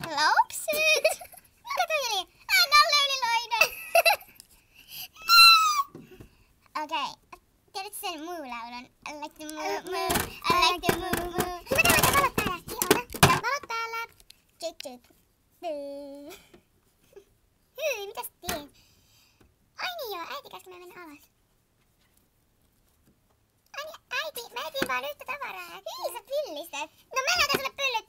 Lapset! Mikä toi oli? Nalle Yliloinen! Okei. Tiedätkö sen Moo-laulun? I like the moo moo, I like the moo moo. Mä laitan valot täällä. Ihana. Tää valot täällä. Tsyk tsyk. Hyi, mitä sä tiedät? Ai niin joo, äiti käski mä mennä alas. Ai niin, äiti, mä etin vaan yhtä tavaraa. Hyi, sä pillistät. No mä näytän sulle pyllyt.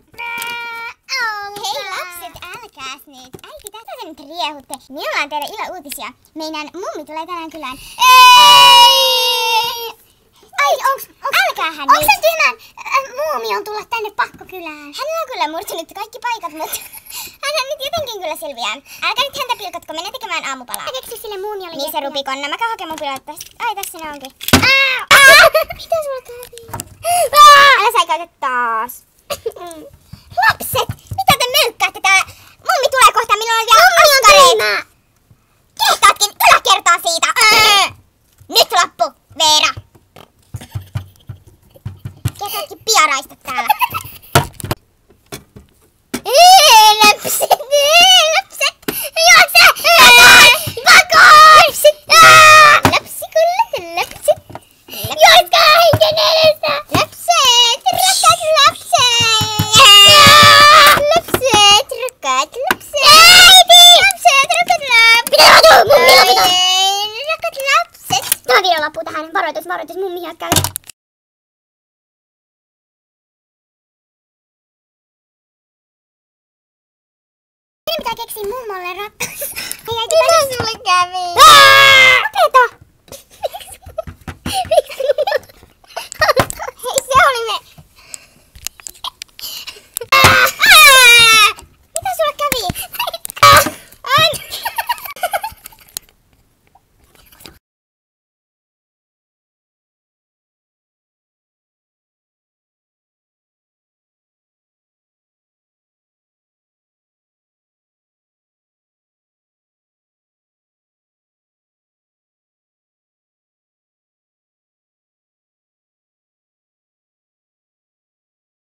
Hei lapset, älkääs nyt. Äiti, tätä te nyt riehutte. Minulla on teille ilouutisia. Meidän mummi tulee tänään kylään. Ei! Ai, älkäähän nyt. Onks sen tyhmän muumi on tulla tänne pakkokylään? Hänellä on kyllä murtunut kaikki paikat, mutta hän nyt jotenkin kyllä selviää. Älkää nyt häntä pilkotko, mennä tekemään aamupalaa. Mä keksin sille muumi oli. Niin se rupikonna. Mä käyn hakemaan pilot tästä. Ai, tässä ne onkin. Mitä sulla kävi? Älä säikäytä taas. Lapset, mitä te möykkäätte täällä? Mummi tulee kohta, minulla on vielä askareita. Kehtaatkin yläkertaa siitä. Nyt loppu, Veera. Kehtaatkin piaraista täällä. Lapset, lapset. Juokse! Pakoon! Lapsikulle, lapset. Juoskaa henken edessä. Lapset, rakkaat lapset. Lapset, rakkaat lapset. Äiti! Lapset, rakkaat lapset. Mitä tapahtuu? Mummi lopeta! Rakkaat lapset. Tämä video loppuu tähän. Varoitus, varoitus. Mummi hyökkää. Meidän pitää keksiä mummolle rakkaus. Mitä sulle kävi? Lopeta!